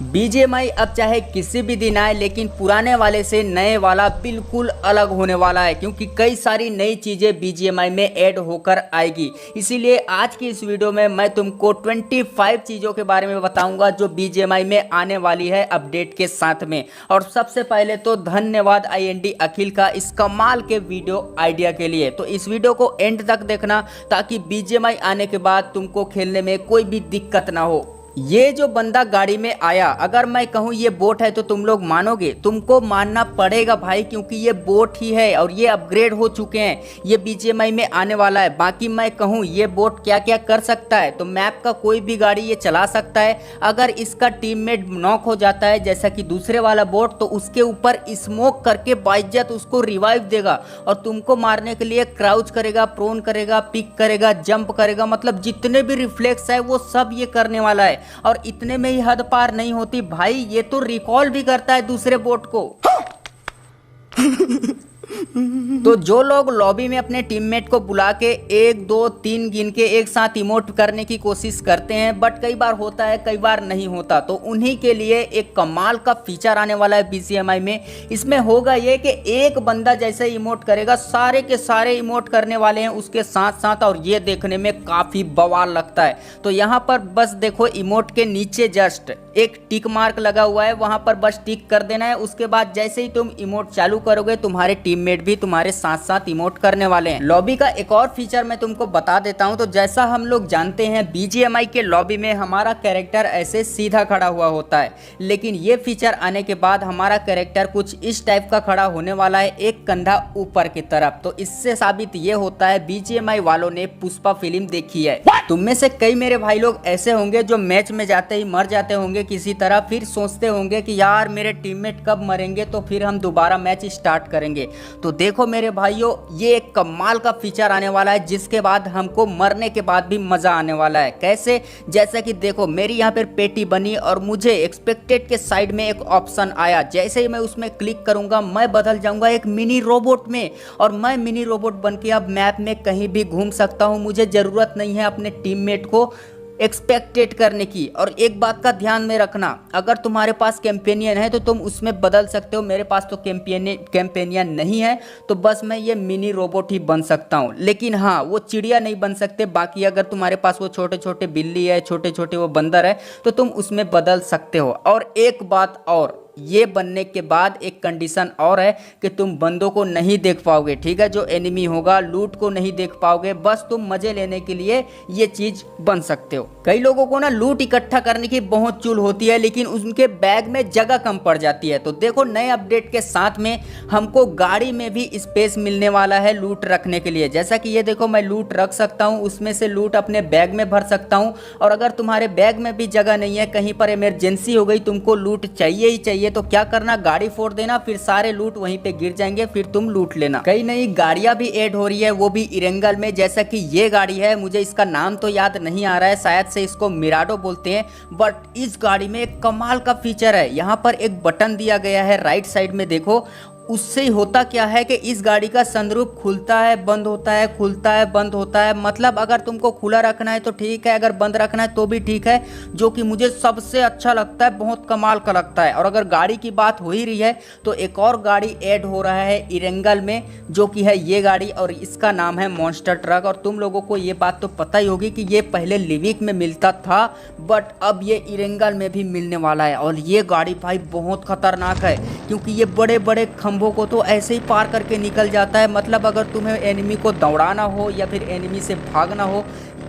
BGMI अब चाहे किसी भी दिन आए, लेकिन पुराने वाले से नए वाला बिल्कुल अलग होने वाला है, क्योंकि कई सारी नई चीज़ें बीजीएमआई में ऐड होकर आएगी। इसीलिए आज की इस वीडियो में मैं तुमको 25 चीज़ों के बारे में बताऊंगा जो बीजीएमआई में आने वाली है अपडेट के साथ में। और सबसे पहले तो धन्यवाद IND अखिल का इस कमाल के वीडियो आइडिया के लिए। तो इस वीडियो को एंड तक देखना ताकि बीजीएमआई आने के बाद तुमको खेलने में कोई भी दिक्कत ना हो। ये जो बंदा गाड़ी में आया, अगर मैं कहूँ ये बोट है तो तुम लोग मानोगे? तुमको मानना पड़ेगा भाई, क्योंकि ये बोट ही है और ये अपग्रेड हो चुके हैं। ये बीजीएमआई में आने वाला है। बाकी मैं कहूँ ये बोट क्या क्या कर सकता है, तो मैप का कोई भी गाड़ी ये चला सकता है। अगर इसका टीममेट नॉक हो जाता है जैसा कि दूसरे वाला बोट, तो उसके ऊपर स्मोक करके बाइज्जत उसको रिवाइव देगा और तुमको मारने के लिए क्राउच करेगा, प्रोन करेगा, पिक करेगा, जंप करेगा, मतलब जितने भी रिफ्लेक्स है वो सब ये करने वाला है। और इतने में ही हद पार नहीं होती भाई, ये तो रिकॉल भी करता है दूसरे बोट को। तो जो लोग लॉबी में अपने टीममेट को बुला के 1 2 3 गिन के एक साथ इमोट करने की कोशिश करते हैं, बट कई बार होता है कई बार नहीं होता, तो उन्हीं के लिए एक कमाल का फीचर आने वाला है बीजीएमआई में। इसमें होगा ये कि एक बंदा जैसे इमोट करेगा, सारे के सारे इमोट करने वाले हैं उसके साथ साथ, और ये देखने में काफ़ी बवाल लगता है। तो यहाँ पर बस देखो, इमोट के नीचे जस्ट एक टिक मार्क लगा हुआ है, वहाँ पर बस टिक कर देना है। उसके बाद जैसे ही तुम इमोट चालू करोगे, तुम्हारे टीममेट भी तुम्हारे साथ साथ इमोट करने वाले हैं। लॉबी का एक और फीचर मैं तुमको बता देता हूं। तो जैसा हम लोग जानते हैं बीजीएमआई के लॉबी में हमारा कैरेक्टर ऐसे सीधा खड़ा हुआ होता है, लेकिन ये फीचर आने के बाद हमारा कैरेक्टर कुछ इस टाइप का खड़ा होने वाला है, एक कंधा ऊपर की तरफ। तो इससे साबित ये होता है बीजीएमआई वालों ने पुष्पा फिल्म देखी है। तुम में से कई मेरे भाई लोग ऐसे होंगे जो मैच में जाते ही मर जाते होंगे किसी तरह, फिर सोचते होंगे कि यार मेरे टीममेट कब मरेंगे तो फिर हम दोबारा मैच स्टार्ट करेंगे। तो देखो मेरे भाइयों, ये एक कमाल का फीचर आने वाला है जिसके बाद हमको मरने के बाद भी मजा आने वाला है। कैसे? जैसा कि देखो, मेरी यहाँ पर पेटी बनी और मुझे एक्सपेक्टेड के साइड में एक ऑप्शन आया। जैसे ही मैं उसमें क्लिक करूंगा, मैं बदल जाऊंगा एक मिनी रोबोट में, और मैं मिनी रोबोट बन के अब मैप में कहीं भी घूम सकता हूँ। मुझे जरूरत नहीं है अपने टीममेट को एक्सपेक्टेड करने की। और एक बात का ध्यान में रखना, अगर तुम्हारे पास कैंपेनियन है तो तुम उसमें बदल सकते हो। मेरे पास तो कैंपेनियन नहीं है, तो बस मैं ये मिनी रोबोट ही बन सकता हूँ। लेकिन हाँ, वो चिड़िया नहीं बन सकते। बाकी अगर तुम्हारे पास वो छोटे छोटे बिल्ली है, छोटे छोटे वो बंदर है, तो तुम उसमें बदल सकते हो। और एक बात और, ये बनने के बाद एक कंडीशन और है कि तुम बंदों को नहीं देख पाओगे, ठीक है? जो एनिमी होगा, लूट को नहीं देख पाओगे। बस तुम मजे लेने के लिए ये चीज बन सकते हो। कई लोगों को ना लूट इकट्ठा करने की बहुत चुल होती है, लेकिन उनके बैग में जगह कम पड़ जाती है। तो देखो, नए अपडेट के साथ में हमको गाड़ी में भी स्पेस मिलने वाला है लूट रखने के लिए। जैसा कि ये देखो, मैं लूट रख सकता हूँ, उसमें से लूट अपने बैग में भर सकता हूँ। और अगर तुम्हारे बैग में भी जगह नहीं है, कहीं पर इमरजेंसी हो गई, तुमको लूट चाहिए ही चाहिए, तो क्या करना, गाड़ी फोड़ देना, फिर सारे लूट वहीं पे गिर जाएंगे, फिर तुम लूट लेना। कई नई गाड़ियां भी ऐड हो रही है, वो भी इरेंगल में। जैसा कि ये गाड़ी है, मुझे इसका नाम तो याद नहीं आ रहा है, शायद से इसको मिराडो बोलते हैं। बट इस गाड़ी में एक कमाल का फीचर है, यहाँ पर एक बटन दिया गया है राइट साइड में, देखो। उससे होता क्या है कि इस गाड़ी का सनरूफ खुलता है, बंद होता है, खुलता है, बंद होता है। मतलब अगर तुमको खुला रखना है तो ठीक है, अगर बंद रखना है तो भी ठीक है, जो कि मुझे सबसे अच्छा लगता है, बहुत कमाल का लगता है। और अगर गाड़ी की बात हो ही रही है, तो एक और गाड़ी ऐड हो रहा है इरेंगल में, जो कि है ये गाड़ी, और इसका नाम है मॉन्स्टर ट्रक। और तुम लोगों को ये बात तो पता ही होगी कि ये पहले लिविक में मिलता था, बट अब ये इरेंगल में भी मिलने वाला है। और ये गाड़ी भाई बहुत खतरनाक है, क्योंकि ये बड़े बड़े खंभों को तो ऐसे ही पार करके निकल जाता है। मतलब अगर तुम्हें एनिमी को दौड़ाना हो या फिर एनिमी से भागना हो,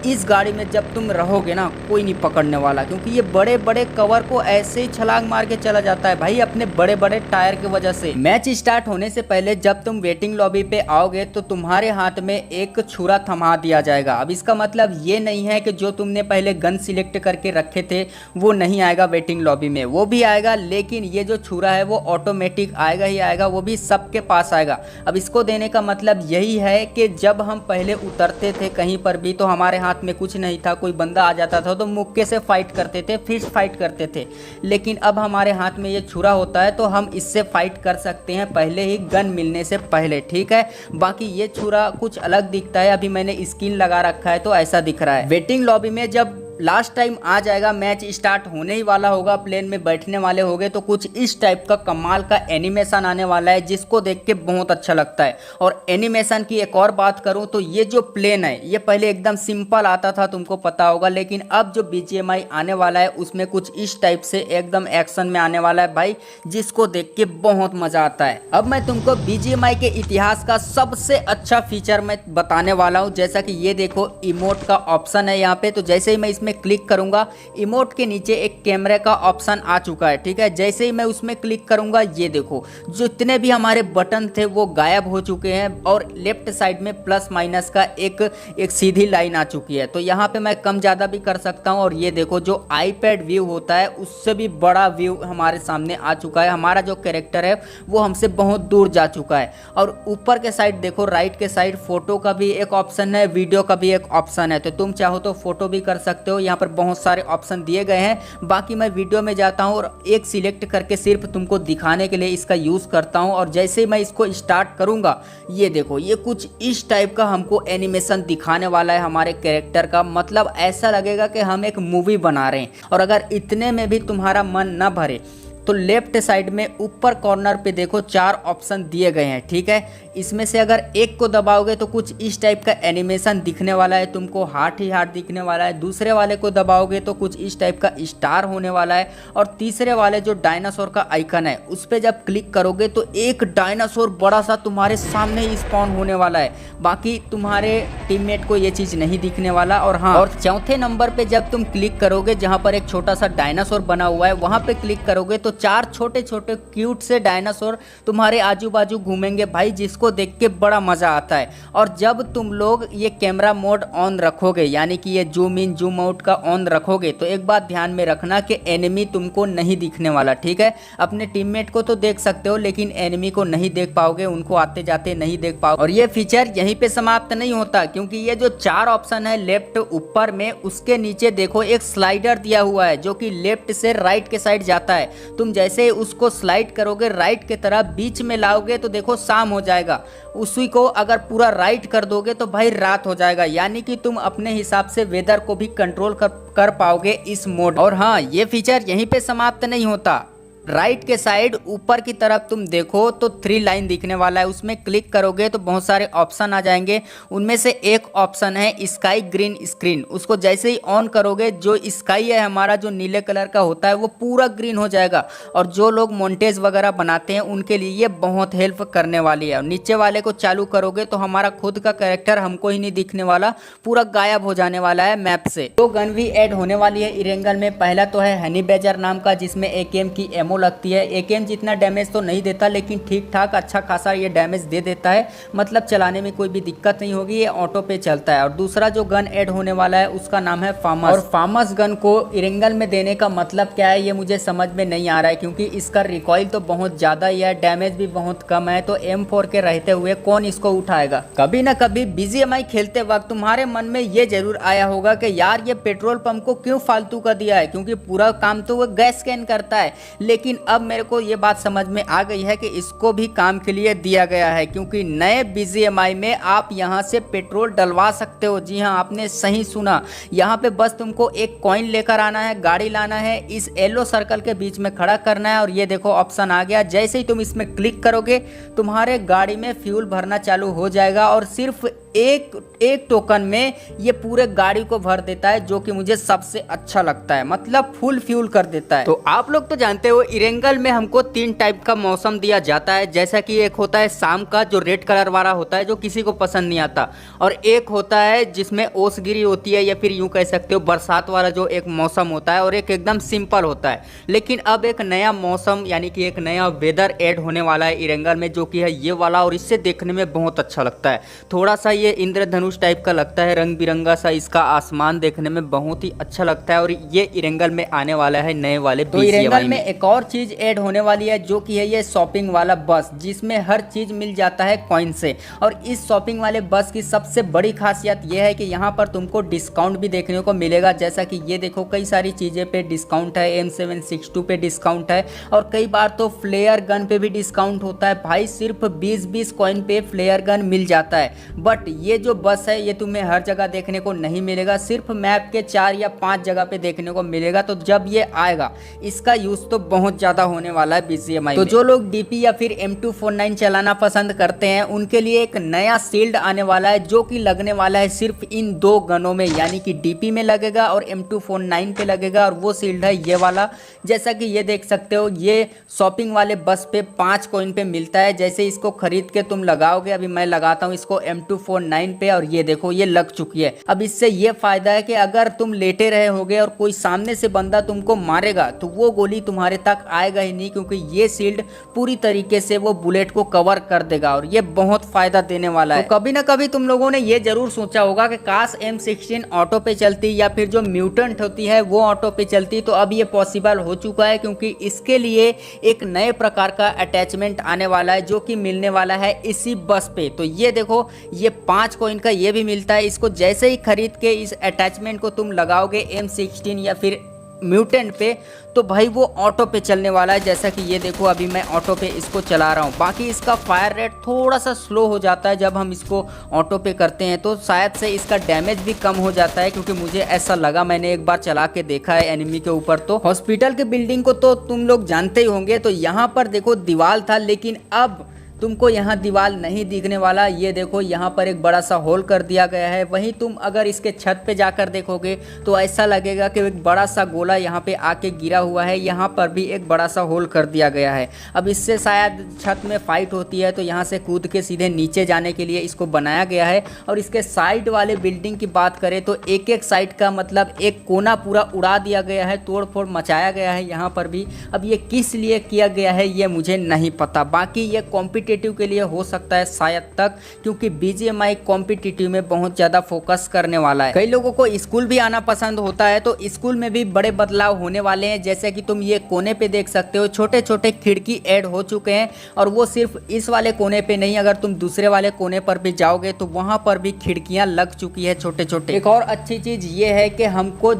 इस गाड़ी में जब तुम रहोगे ना, कोई नहीं पकड़ने वाला, क्योंकि ये बड़े बड़े कवर को ऐसे ही छलांग मार के चला जाता है भाई, अपने बड़े बड़े टायर की वजह से। मैच स्टार्ट होने से पहले जब तुम वेटिंग लॉबी पे आओगे, तो तुम्हारे हाथ में एक छुरा थमा दिया जाएगा। अब इसका मतलब ये नहीं है कि जो तुमने पहले गन सिलेक्ट करके रखे थे वो नहीं आएगा वेटिंग लॉबी में, वो भी आएगा, लेकिन ये जो छुरा है वो ऑटोमेटिक आएगा ही आएगा, वो भी सबके पास आएगा। अब इसको देने का मतलब यही है कि जब हम पहले उतरते थे कहीं पर भी, तो हमारे हाथ में कुछ नहीं था, कोई बंदा आ जाता था तो मुक्के से फाइट करते थे, फिर फाइट करते थे। लेकिन अब हमारे हाथ में ये छुरा होता है, तो हम इससे फाइट कर सकते हैं पहले ही, गन मिलने से पहले, ठीक है? बाकी ये छुरा कुछ अलग दिखता है, अभी मैंने स्किन लगा रखा है तो ऐसा दिख रहा है। वेटिंग लॉबी में जब लास्ट टाइम आ जाएगा, मैच स्टार्ट होने ही वाला होगा, प्लेन में बैठने वाले होंगे तो कुछ इस टाइप का कमाल का एनिमेशन आने वाला है जिसको देख के बहुत अच्छा लगता है। और एनिमेशन की एक और बात करूं तो ये जो प्लेन है ये पहले एकदम सिंपल आता था, तुमको पता होगा, लेकिन अब जो BGMI आने वाला है उसमें कुछ इस टाइप से एकदम एक्शन में आने वाला है भाई, जिसको देख के बहुत मजा आता है। अब मैं तुमको BGMI के इतिहास का सबसे अच्छा फीचर मैं बताने वाला हूं। जैसा कि ये देखो इमोट का ऑप्शन है यहाँ पे, तो जैसे ही मैं इसमें क्लिक करूंगा इमोट के नीचे एक कैमरे का ऑप्शन आ चुका है, ठीक है। जैसे ही मैं उसमें क्लिक करूंगा ये देखो जितने भी हमारे बटन थे वो गायब हो चुके हैं और लेफ्ट साइड में प्लस माइनस का एक सीधी लाइन आ चुकी है। तो यहाँ पे मैं कम ज़्यादा भी कर सकता हूँ। और ये देखो जो आईपैड व्यू होता है उससे भी बड़ा व्यू हमारे सामने आ चुका है। हमारा जो कैरेक्टर है वो हमसे बहुत दूर जा चुका है। और ऊपर के साइड देखो, राइट के साइड फोटो का भी एक ऑप्शन है, वीडियो का भी एक ऑप्शन है। तो तुम चाहो तो फोटो भी कर सकते हो, यहाँ पर बहुत सारे ऑप्शन दिए गए हैं। बाकी मैं वीडियो में जाता हूँ और एक सिलेक्ट करके सिर्फ तुमको दिखाने के लिए इसका यूज़ करता हूँ। और जैसे ही मैं इसको स्टार्ट करूँगा ये देखो ये कुछ इस टाइप का हमको एनिमेशन दिखाने वाला है हमारे कैरेक्टर का। मतलब ऐसा लगेगा कि हम एक मूवी बना रहे हैं। और अगर इतने में भी तुम्हारा मन न भरे तो लेफ्ट साइड में ऊपर कॉर्नर पे देखो 4 ऑप्शन दिए गए हैं, ठीक है। इसमें से अगर एक को दबाओगे तो कुछ इस टाइप का एनिमेशन दिखने वाला है, तुमको हार्ट ही हार्ट दिखने वाला है। दूसरे वाले को दबाओगे तो कुछ इस टाइप का स्टार होने वाला है। और तीसरे वाले जो डायनासोर का आइकन है उस पर जब क्लिक करोगे तो एक डायनासोर बड़ा सा तुम्हारे सामने ही स्पॉन होने वाला है। बाकी तुम्हारे टीममेट को ये चीज़ नहीं दिखने वाला। और हाँ, और चौथे नंबर पे जब तुम क्लिक करोगे जहाँ पर एक छोटा सा डायनासोर बना हुआ है वहाँ पे क्लिक करोगे तो 4 छोटे छोटे क्यूट से डायनासोर तुम्हारे आजू बाजू घूमेंगे भाई, जिसको देख के बड़ा मजा आता है। और जब तुम लोग ये कैमरा मोड ऑन रखोगे, यानी कि ये जूम इन जूम आउट का ऑन रखोगे, तो एक बात ध्यान में रखना कि एनिमी तुमको नहीं दिखने वाला, ठीक है। अपने टीममेट को तो देख सकते हो लेकिन एनिमी को नहीं देख पाओगे, उनको आते जाते नहीं देख पाओगे। और ये फीचर यहीं पे समाप्त नहीं होता, क्योंकि ये जो 4 ऑप्शन है लेफ्ट ऊपर में, उसके नीचे देखो एक स्लाइडर दिया हुआ है जो कि लेफ्ट से राइट के साइड जाता है। तुम जैसे उसको स्लाइड करोगे राइट के तरफ, बीच में लाओगे तो देखो शाम हो जाएगा। उसी को अगर पूरा राइट कर दोगे तो भाई रात हो जाएगा। यानी कि तुम अपने हिसाब से वेदर को भी कंट्रोल कर पाओगे इस मोड। और हाँ, ये फीचर यहीं पे समाप्त नहीं होता। राइट के साइड ऊपर की तरफ तुम देखो तो 3 लाइन दिखने वाला है, उसमें क्लिक करोगे तो बहुत सारे ऑप्शन आ जाएंगे। उनमें से एक ऑप्शन है स्काई ग्रीन स्क्रीन। उसको जैसे ही ऑन करोगे जो स्काई है हमारा जो नीले कलर का होता है वो पूरा ग्रीन हो जाएगा। और जो लोग मोन्टेज वगैरह बनाते हैं उनके लिए ये बहुत हेल्प करने वाली है। और नीचे वाले को चालू करोगे तो हमारा खुद का कैरेक्टर हमको ही नहीं दिखने वाला, पूरा गायब हो जाने वाला है मैप से। 2 गन भी ऐड होने वाली है इरेंगल में। पहला तो है हनी बैजर नाम का, जिसमें AKM की एमओ लगती है। AKM जितना डैमेज तो नहीं देता लेकिन ठीक ठाक अच्छा खासा ये डैमेज दे देता है, मतलब चलाने में कोई भी दिक्कत नहीं होगी, ये ऑटो पे चलता है। और दूसरा जो गन ऐड होने वाला है उसका नाम है फामस। और फामस गन को इरेंगल में देने का मतलब क्या है ये मुझे समझ में नहीं आ रहा है, क्योंकि इसका रिकॉइल तो बहुत ज़्यादा ही है, डैमेज भी बहुत कम है। तो M4 के रहते हुए कौन इसको उठाएगा। कभी ना कभी BGMI खेलते वक्त तुम्हारे मन में ये जरूर आया होगा कि यार ये पेट्रोल पंप को क्यों फालतू का दिया है, क्योंकि पूरा काम तो वो गैस स्कैन करता है। लेकिन अब मेरे को ये बात समझ में आ गई है कि इसको भी काम के लिए दिया गया है, क्योंकि नए BGMI में आप यहाँ से पेट्रोल डलवा सकते हो। जी हाँ, आपने सही सुना। यहाँ पे बस तुमको एक कॉइन लेकर आना है, गाड़ी लाना है, इस येलो सर्कल के बीच में खड़ा करना है और ये देखो ऑप्शन आ गया। जैसे ही तुम इसमें क्लिक करोगे तुम्हारे गाड़ी में फ्यूल भरना चालू हो जाएगा और सिर्फ एक टोकन में ये पूरे गाड़ी को भर देता है, जो कि मुझे सबसे अच्छा लगता है, मतलब फुल फ्यूल कर देता है। तो आप लोग तो जानते हो इरेंगल में हमको 3 टाइप का मौसम दिया जाता है। जैसा कि एक होता है शाम का जो रेड कलर वाला होता है जो किसी को पसंद नहीं आता, और एक होता है जिसमें ओसगिरी होती है या फिर यूं कह सकते हो बरसात वाला जो एक मौसम होता है, और एक एकदम सिंपल होता है। लेकिन अब एक नया मौसम यानी कि एक नया वेदर ऐड होने वाला है इरेंगल में, जो कि है ये वाला, और इससे देखने में बहुत अच्छा लगता है। थोड़ा सा ये इंद्रधनुष टाइप का लगता है, रंग बिरंगा सा इसका आसमान देखने में बहुत ही अच्छा लगता है। और ये इरेंगल में आने वाला है नए वाले BGMI। तो इरेंगल में एक और चीज ऐड होने वाली है जो कि है ये शॉपिंग वाला बस, जिसमें हर चीज मिल जाता है कॉइन से। और इस शॉपिंग वाले बस की सबसे बड़ी खासियत यह है कि यहाँ पर तुमको डिस्काउंट भी देखने को मिलेगा। जैसा कि ये देखो कई सारी चीजें पे डिस्काउंट है, M762 पे डिस्काउंट है, और कई बार तो फ्लेयर गन पे भी डिस्काउंट होता है भाई। सिर्फ 20-20 कॉइन पे फ्लेयर गन मिल जाता है। बट बट ये जो बस है ये तुम्हें हर जगह देखने को नहीं मिलेगा, सिर्फ मैप के 4 या 5 जगह पे देखने को मिलेगा। तो जब ये आएगा इसका यूज तो बहुत ज्यादा होने वाला है BGMI तो जो लोग DP या फिर M249 चलाना पसंद करते हैं उनके लिए एक नया शील्ड आने वाला है जो कि लगने वाला है सिर्फ इन 2 गनों में, यानी कि DP में लगेगा और M249 पे लगेगा। और वो शील्ड है ये वाला, जैसा कि ये देख सकते हो ये शॉपिंग वाले बस पे 5 कॉइन पे मिलता है। जैसे इसको खरीद के तुम लगाओगे, अभी मैं लगाता हूँ इसको M249 पे और ये देखो ये लग चुकी है। अब इससे ये फायदा है कि अगर तुम लेटे रहे होगे और कोई सामने से बंदा तुमको मारेगा तो वो गोली तुम्हारे तक आएगा ही नहीं, क्योंकि ये शील्ड पूरी तरीके से वो बुलेट को कवर कर देगा और ये बहुत फायदा देने वाला है। तो कभी ना कभी तुम लोगों ने ये जरूर सोचा होगा कि काश M16 ऑटो पे चलती या फिर जो म्यूटेंट होती है वो ऑटो पे चलती। तो अब ये पॉसिबल हो चुका है, क्योंकि इसके लिए एक नए प्रकार का अटैचमेंट आने वाला है जो कि मिलने वाला है इसी बस पे। तो ये देखो ये 5 कॉइन का ये भी मिलता है। इसको जैसे ही खरीद के इस अटैचमेंट को तुम लगाओगे M16 या फिर म्यूटेंट पे तो भाई वो ऑटो पे चलने वाला है। जैसा कि ये देखो अभी मैं ऑटो पे इसको चला रहा हूँ। बाकी इसका फायर रेट थोड़ा सा स्लो हो जाता है जब हम इसको ऑटो पे करते हैं, तो शायद से इसका डैमेज भी कम हो जाता है, क्योंकि मुझे ऐसा लगा, मैंने एक बार चला के देखा है एनिमी के ऊपर। तो हॉस्पिटल के बिल्डिंग को तो तुम लोग जानते ही होंगे। तो यहाँ पर देखो दीवार था, लेकिन अब तुमको यहाँ दीवार नहीं दिखने वाला। ये देखो यहाँ पर एक बड़ा सा होल कर दिया गया है। वहीं तुम अगर इसके छत पे जाकर देखोगे तो ऐसा लगेगा कि एक बड़ा सा गोला यहाँ पे आके गिरा हुआ है। यहाँ पर भी एक बड़ा सा होल कर दिया गया है। अब इससे शायद छत में फाइट होती है तो यहाँ से कूद के सीधे नीचे जाने के लिए इसको बनाया गया है। और इसके साइड वाले बिल्डिंग की बात करें तो एक एक साइड का मतलब एक कोना पूरा उड़ा दिया गया है, तोड़ फोड़ मचाया गया है यहाँ पर भी। अब ये किस लिए किया गया है ये मुझे नहीं पता। बाकी ये कॉम्पिटिटिव के लिए हो सकता है शायद तक, क्योंकि BGMI कॉम्पिटिटिव में बहुत ज़्यादा फोकस करने वाला है। कई लोगों को स्कूल भी आना पसंद होता है, तो स्कूल में भी बड़े बदलाव होने वाले हैं। जैसे कि तुम ये कोने पे देख सकते हो छोटे छोटे खिड़की ऐड हो चुके हैं। और वो सिर्फ इस वाले कोने पे नहीं, अगर तुम दूसरे वाले कोने पर भी जाओगे तो वहाँ पर भी खिड़कियाँ लग चुकी है छोटे छोटे। एक और अच्छी चीज़ ये है कि हमको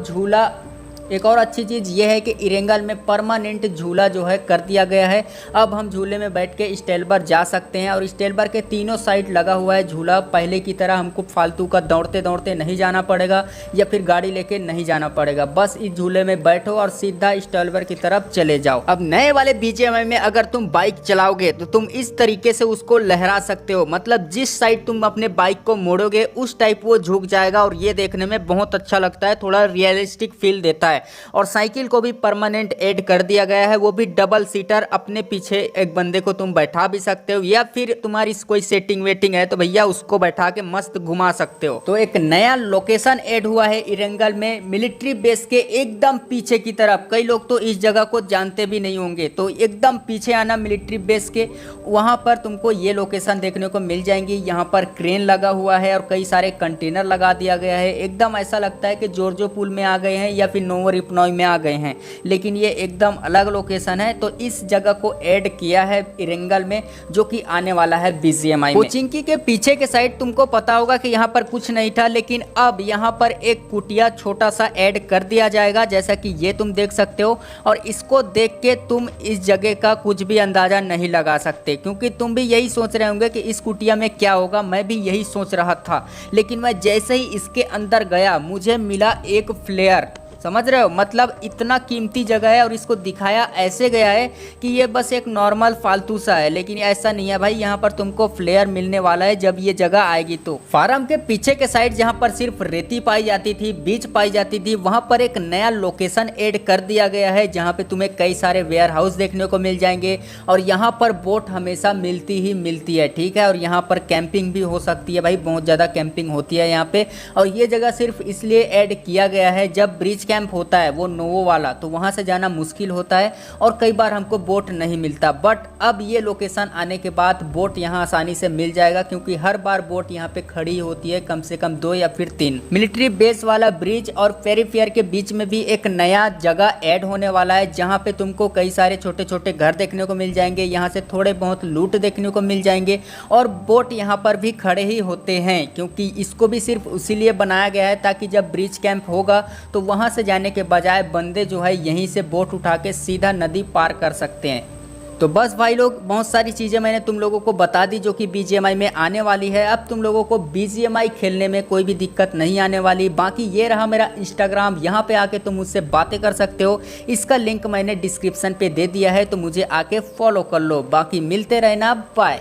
इरेंगल में परमानेंट झूला जो है कर दिया गया है। अब हम झूले में बैठ के स्टेलबर जा सकते हैं और स्टेलबर के तीनों साइड लगा हुआ है झूला। पहले की तरह हमको फालतू का दौड़ते दौड़ते नहीं जाना पड़ेगा या फिर गाड़ी लेके नहीं जाना पड़ेगा। बस इस झूले में बैठो और सीधा स्टेलबर की तरफ चले जाओ। अब नए वाले BGMI में अगर तुम बाइक चलाओगे तो तुम इस तरीके से उसको लहरा सकते हो, मतलब जिस साइड तुम अपने बाइक को मोड़ोगे उस टाइप वो झुक जाएगा और ये देखने में बहुत अच्छा लगता है, थोड़ा रियलिस्टिक फील देता है। और साइकिल को भी परमानेंट ऐड कर दिया गया है, वो भी डबल सीटर। अपने पीछे एक बंदे को तुम बैठा भी सकते हो या फिर तुम्हारी कोई सेटिंग वेटिंग है तो भैया उसको बैठा के मस्त घुमा सकते हो। तो एक नया लोकेशन ऐड हुआ है इरेंगल में, मिलिट्री बेस के एकदम पीछे की तरफ। कई लोग तो इस जगह को जानते भी नहीं होंगे, तो एकदम पीछे आना मिलिट्री बेस के, वहां पर तुमको ये लोकेशन देखने को मिल जाएंगी। यहाँ पर क्रेन लगा हुआ है और कई सारे कंटेनर लगा दिया गया है। एकदम ऐसा लगता है कि जॉर्जो पुल में आ गए हैं या फिर नोवो रिपनॉय में आ गए हैं, लेकिन ये एकदम अलग लोकेशन है। तो इस जगह को ऐड किया है इरेंगल में, जो कि आने वाला है BGMI में। कोचिंकी के पीछे के साइड तुमको पता होगा कि यहाँ पर कुछ नहीं था, लेकिन अब यहाँ पर एक कुटिया छोटा सा ऐड कर दिया जाएगा, जैसा कि ये तुम देख सकते हो। और इसको देख के तुम इस जगह का कुछ भी अंदाजा नहीं लगा सकते, क्योंकि तुम भी यही सोच रहे होंगे कि इस कुटिया में क्या होगा। मैं भी यही सोच रहा था, लेकिन मैं जैसे ही इसके अंदर गया मुझे मिला एक फ्लेयर। समझ रहे हो, मतलब इतना कीमती जगह है और इसको दिखाया ऐसे गया है कि ये बस एक नॉर्मल फालतू सा है, लेकिन ऐसा नहीं है भाई। यहाँ पर तुमको फ्लेयर मिलने वाला है जब ये जगह आएगी। तो फार्म के पीछे के साइड जहाँ पर सिर्फ रेती पाई जाती थी, बीच पाई जाती थी, वहाँ पर एक नया लोकेशन ऐड कर दिया गया है, जहाँ पे तुम्हें कई सारे वेयर हाउस देखने को मिल जाएंगे। और यहाँ पर बोट हमेशा मिलती ही मिलती है, ठीक है। और यहाँ पर कैंपिंग भी हो सकती है भाई, बहुत ज़्यादा कैंपिंग होती है यहाँ पे। और ये जगह सिर्फ इसलिए ऐड किया गया है, जब ब्रिज कैंप होता है वो नोवो वाला, तो वहां से जाना मुश्किल होता है और कई बार हमको बोट नहीं मिलता। बट अब ये लोकेशन आने के बाद बोट यहां आसानी से मिल जाएगा, क्योंकि हर बार बोट यहां पे खड़ी होती है, कम से कम 2 या फिर 3। मिलिट्री बेस वाला ब्रिज और फेरीफेयर के बीच में भी एक नया जगह ऐड होने वाला है, जहां पे तुमको कई सारे छोटे छोटे घर देखने को मिल जाएंगे। यहाँ से थोड़े बहुत लूट देखने को मिल जाएंगे और बोट यहाँ पर भी खड़े ही होते हैं, क्योंकि इसको भी सिर्फ इसीलिए बनाया गया है ताकि जब ब्रिज कैंप होगा तो वहां से जाने के बजाय बंदे जो है यहीं से बोट उठा के सीधा नदी पार कर सकते हैं। तो बस भाई लोग, बहुत सारी चीज़ें मैंने तुम लोगों को बता दी जो कि BGMI में आने वाली है। अब तुम लोगों को BGMI खेलने में कोई भी दिक्कत नहीं आने वाली। बाकी ये रहा मेरा इंस्टाग्राम, यहाँ पे आके तुम मुझसे बातें कर सकते हो। इसका लिंक मैंने डिस्क्रिप्शन पे दे दिया है, तो मुझे आके फॉलो कर लो। बाकी मिलते रहना, बाय।